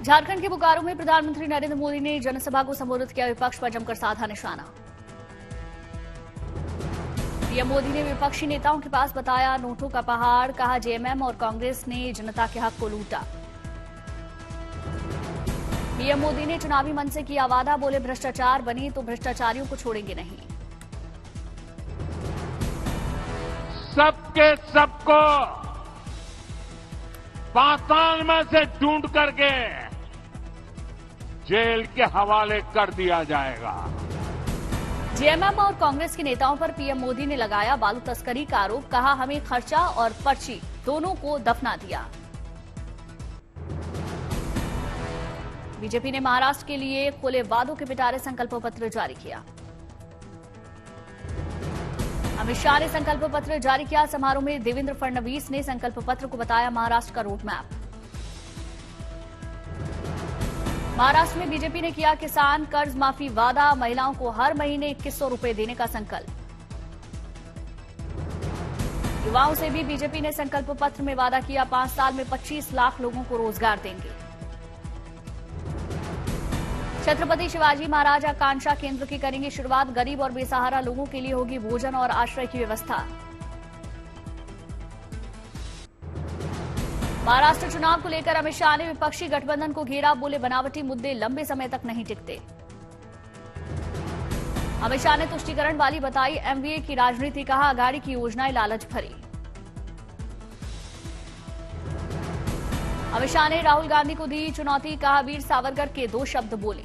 झारखंड के बोकारो में प्रधानमंत्री नरेंद्र मोदी ने जनसभा को संबोधित किया। विपक्ष पर जमकर साधा निशाना। पीएम मोदी ने विपक्षी नेताओं के पास बताया नोटों का पहाड़। कहा जेएमएम और कांग्रेस ने जनता के हक को लूटा। पीएम मोदी ने चुनावी मंच से किया वादा। बोले भ्रष्टाचार बनी तो भ्रष्टाचारियों को छोड़ेंगे नहीं। सबके सबको पाताल में से ढूंढ करके जेल के हवाले कर दिया जाएगा। जेएमएम और कांग्रेस के नेताओं पर पीएम मोदी ने लगाया बालू तस्करी का आरोप। कहा हमें खर्चा और पर्ची दोनों को दफना दिया। बीजेपी ने महाराष्ट्र के लिए खुले वादों के पिटारे संकल्प पत्र जारी किया। अमित शाह ने संकल्प पत्र जारी किया। समारोह में देवेंद्र फडणवीस ने संकल्प पत्र को बताया महाराष्ट्र का रोड मैप। महाराष्ट्र में बीजेपी ने किया किसान कर्ज माफी वादा। महिलाओं को हर महीने 2100 रुपए देने का संकल्प। युवाओं से भी बीजेपी ने संकल्प पत्र में वादा किया 5 साल में 25 लाख लोगों को रोजगार देंगे। छत्रपति शिवाजी महाराज आकांक्षा केंद्र की करेंगे शुरुआत। गरीब और बेसहारा लोगों के लिए होगी भोजन और आश्रय की व्यवस्था। महाराष्ट्र चुनाव को लेकर अमित शाह ने विपक्षी गठबंधन को घेरा। बोले बनावटी मुद्दे लंबे समय तक नहीं टिकते। अमित शाह ने तुष्टीकरण वाली बताई एमवीए की राजनीति। कहा अघाड़ी की योजनाएं लालच भरी। अमित शाह ने राहुल गांधी को दी चुनौती। कहा वीर सावरकर के 2 शब्द बोले।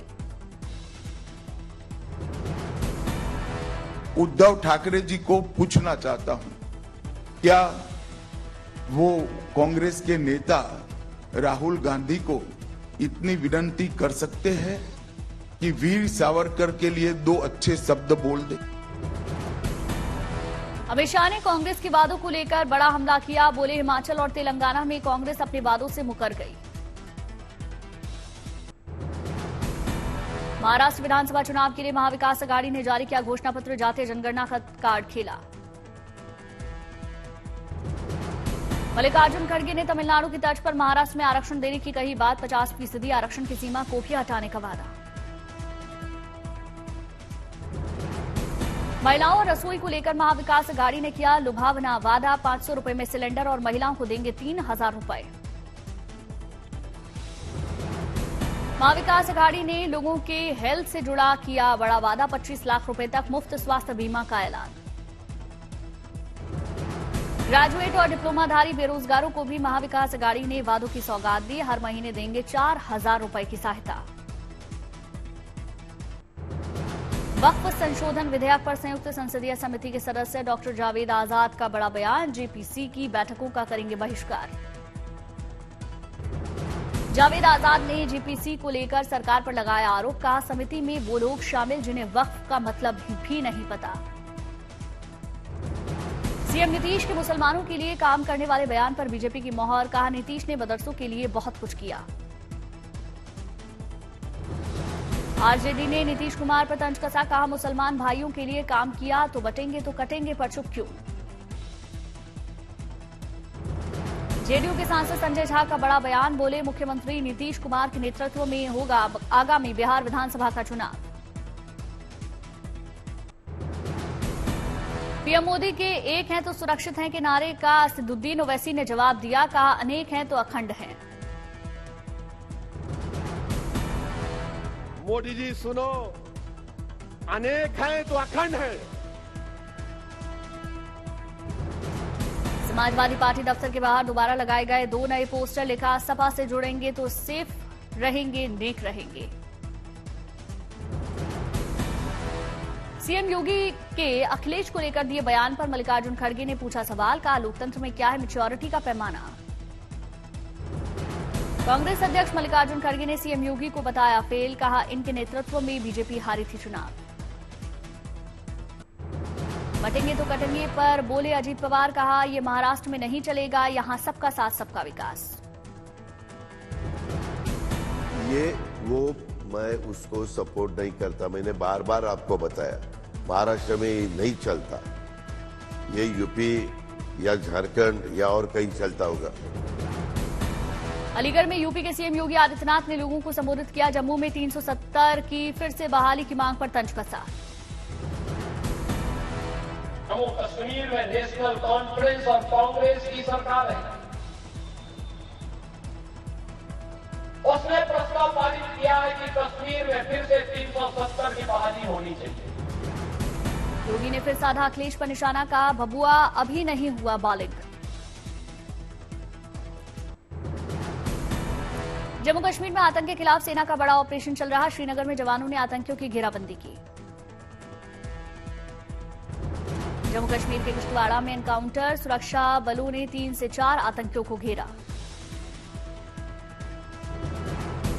उद्धव ठाकरे जी को पूछना चाहता हूं, क्या वो कांग्रेस के नेता राहुल गांधी को इतनी विनती कर सकते हैं कि वीर सावरकर के लिए 2 अच्छे शब्द बोल दे। अमित शाह ने कांग्रेस के वादों को लेकर बड़ा हमला किया। बोले हिमाचल और तेलंगाना में कांग्रेस अपने वादों से मुकर गई। महाराष्ट्र विधानसभा चुनाव के लिए महाविकास अघाड़ी ने जारी किया घोषणा पत्र। जातीय जनगणना का कार्ड खेला। मल्लिकार्जुन खड़गे ने तमिलनाडु की तर्ज पर महाराष्ट्र में आरक्षण देने की कही बात। 50% आरक्षण की सीमा को भी हटाने का वादा। महिलाओं और रसोई को लेकर महाविकास अघाड़ी ने किया लुभावना वादा। 500 रुपए में सिलेंडर और महिलाओं को देंगे 3000 रुपए। महाविकास अघाड़ी ने लोगों के हेल्थ से जुड़ा किया बड़ा वादा। 25 लाख रुपए तक मुफ्त स्वास्थ्य बीमा का ऐलान। ग्रेजुएट और डिप्लोमाधारी बेरोजगारों को भी महाविकास अघाड़ी ने वादों की सौगात दी। हर महीने देंगे 4000 रुपए की सहायता। वक्फ संशोधन विधेयक पर संयुक्त संसदीय समिति के सदस्य डॉक्टर जावेद आजाद का बड़ा बयान। जेपीसी की बैठकों का करेंगे बहिष्कार। जावेद आजाद ने जेपीसी को लेकर सरकार पर लगाया आरोप। कहा समिति में वो लोग शामिल जिन्हें वक्फ का मतलब भी नहीं पता। सीएम नीतीश के मुसलमानों के लिए काम करने वाले बयान पर बीजेपी की मोहर। कहा नीतीश ने मदरसों के लिए बहुत कुछ किया। आरजेडी ने नीतीश कुमार पर तंज कसा। कहा मुसलमान भाइयों के लिए काम किया तो बटेंगे तो कटेंगे पर चुप क्यों। जेडीयू के सांसद संजय झा का बड़ा बयान। बोले मुख्यमंत्री नीतीश कुमार के नेतृत्व में होगा आगामी बिहार विधानसभा का चुनाव। पीएम मोदी के एक हैं तो सुरक्षित हैं के नारे का असदुद्दीन ओवैसी ने जवाब दिया। कहा अनेक हैं तो अखंड हैं। मोदी जी सुनो, अनेक हैं तो अखंड हैं। समाजवादी पार्टी दफ्तर के बाहर दोबारा लगाए गए 2 नए पोस्टर। लिखा सपा से जुड़ेंगे तो सेफ रहेंगे नेक रहेंगे। सीएम योगी के अखिलेश को लेकर दिए बयान पर मल्लिकार्जुन खड़गे ने पूछा सवाल। कहा लोकतंत्र में क्या है मैच्योरिटी का पैमाना। कांग्रेस अध्यक्ष मल्लिकार्जुन खड़गे ने सीएम योगी को बताया फेल। कहा इनके नेतृत्व में बीजेपी हारी थी चुनाव। बटेंगे तो कटेंगे पर बोले अजीत पवार। कहा यह महाराष्ट्र में नहीं चलेगा, यहां सबका साथ सबका विकास। ये वो मैं उसको सपोर्ट नहीं करता। मैंने बार बार आपको बताया महाराष्ट्र में नहीं चलता, ये यूपी या झारखंड या और कहीं चलता होगा। अलीगढ़ में यूपी के सीएम योगी आदित्यनाथ ने लोगों को संबोधित किया। जम्मू में 370 की फिर से बहाली की मांग पर तंज कसा। जम्मू कश्मीर में नेशनल कॉन्फ्रेंस और कांग्रेस की सरकार है। उसने प्रस्ताव पारित किया है कि कश्मीर में फिर से 370 की बहाली होनी चाहिए। योगी ने फिर साधा अखिलेश पर निशाना, कहा भभुआ अभी नहीं हुआ बालिग। जम्मू कश्मीर में आतंक के खिलाफ सेना का बड़ा ऑपरेशन चल रहा। श्रीनगर में जवानों ने आतंकियों की घेराबंदी की। जम्मू कश्मीर के किश्तवाड़ा में एनकाउंटर, सुरक्षा बलों ने 3 से 4 आतंकियों को घेरा।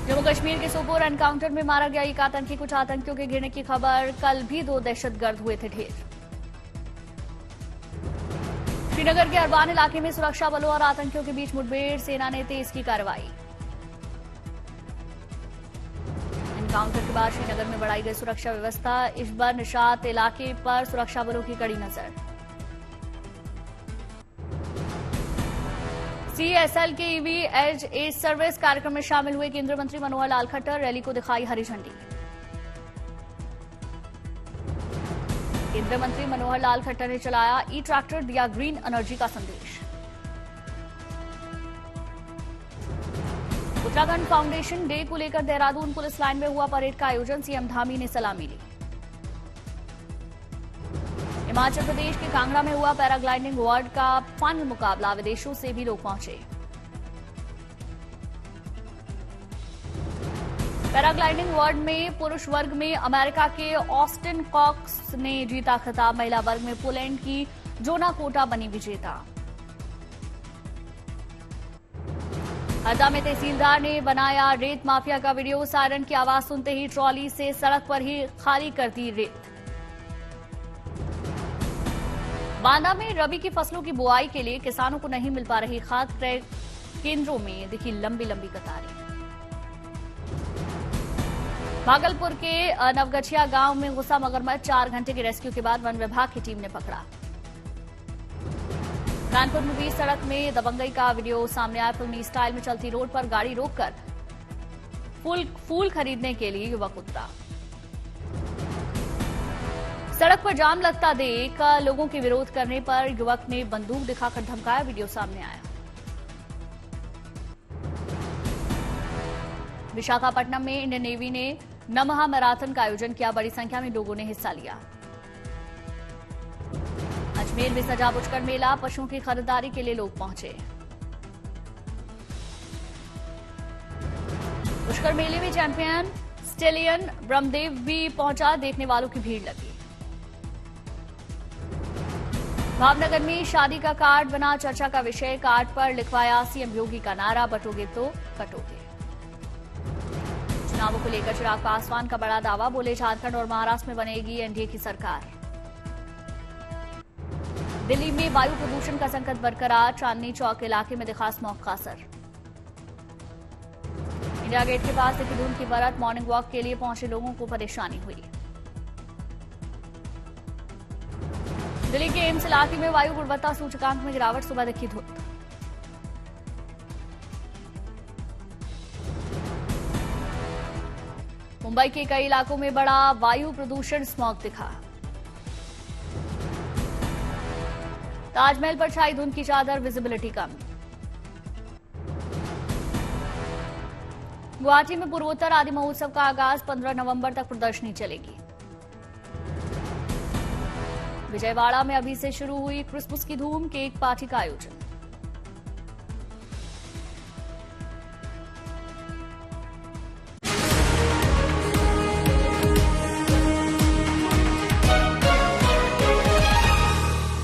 जम्मू कश्मीर के सोपोर एनकाउंटर में मारा गया एक आतंकी। कुछ आतंकियों के घिरने की खबर। कल भी 2 दहशतगर्द हुए थे ढेर। श्रीनगर के अरबान इलाके में सुरक्षा बलों और आतंकियों के बीच मुठभेड़, सेना ने तेज की कार्रवाई। एनकाउंटर के बाद श्रीनगर में बढ़ाई गई सुरक्षा व्यवस्था। इशबर निशात इलाके पर सुरक्षा बलों की कड़ी नजर। सीएसएल के ईवी एज एज सर्विस कार्यक्रम में शामिल हुए केंद्रीय मंत्री मनोहर लाल खट्टर। रैली को दिखाई हरी झंडी। केंद्रीय मंत्री मनोहर लाल खट्टर ने चलाया ई ट्रैक्टर, दिया ग्रीन एनर्जी का संदेश। उत्तराखंड फाउंडेशन डे को लेकर देहरादून पुलिस लाइन में हुआ परेड का आयोजन। सीएम धामी ने सलामी ली। हिमाचल प्रदेश के कांगड़ा में हुआ पैराग्लाइडिंग वर्ल्ड का फन मुकाबला। विदेशों से भी लोग पहुंचे। पैराग्लाइडिंग वर्ल्ड में पुरुष वर्ग में अमेरिका के ऑस्टिन कॉक्स ने जीता खिताब। महिला वर्ग में पोलैंड की जोना कोटा बनी विजेता। हरदा में तहसीलदार ने बनाया रेत माफिया का वीडियो। सायरन की आवाज सुनते ही ट्रॉली से सड़क पर ही खाली कर दी रेत। बांदा में रबी की फसलों की बुआई के लिए किसानों को नहीं मिल पा रही खाद। क्रय केंद्रों में दिखी लंबी लंबी कतारें। भागलपुर के नवगछिया गांव में घुसा मगरमच्छ। 4 घंटे के रेस्क्यू के बाद वन विभाग की टीम ने पकड़ा। कानपुर में बीच सड़क में दबंगई का वीडियो सामने आया। फिल्मी स्टाइल में चलती रोड पर गाड़ी रोककर फूल खरीदने के लिए युवक उतरा। सड़क पर जाम लगता देख लोगों के विरोध करने पर युवक ने बंदूक दिखाकर धमकाया। वीडियो सामने आया। विशाखापट्टनम में इंडियन नेवी ने नमहा मैराथन का आयोजन किया। बड़ी संख्या में लोगों ने हिस्सा लिया। अजमेर में सजा पुष्कर मेला। पशुओं की खरीदारी के लिए लोग पहुंचे। पुष्कर मेले में चैंपियन स्टेलियन ब्रह्मदेव भी पहुंचा। देखने वालों की भीड़ लगी। भावनगर में शादी का कार्ड बना चर्चा का विषय। कार्ड पर लिखवाया सीएम योगी का नारा, बटोगे तो कटोगे। चुनावों को लेकर चिराग पासवान का बड़ा दावा। बोले झारखंड और महाराष्ट्र में बनेगी एनडीए की सरकार। दिल्ली में वायु प्रदूषण का संकट बरकरार। चांदनी चौक इलाके में दिखा स्मॉग का असर। इंडिया गेट के पास दिखी धुंध की बरत। मॉर्निंग वॉक के लिए पहुंचे लोगों को परेशानी हुई। दिल्ली के एम्स इलाके में वायु गुणवत्ता सूचकांक में गिरावट। सुबह दिखी धुंध। मुंबई के कई इलाकों में बड़ा वायु प्रदूषण, स्मॉग दिखा। ताजमहल पर छाई धुंध की चादर, विजिबिलिटी कम। गुवाहाटी में पूर्वोत्तर आदि महोत्सव का आगाज। 15 नवंबर तक प्रदर्शनी चलेगी। विजयवाड़ा में अभी से शुरू हुई क्रिसमस की धूम। केक पार्टी का आयोजन।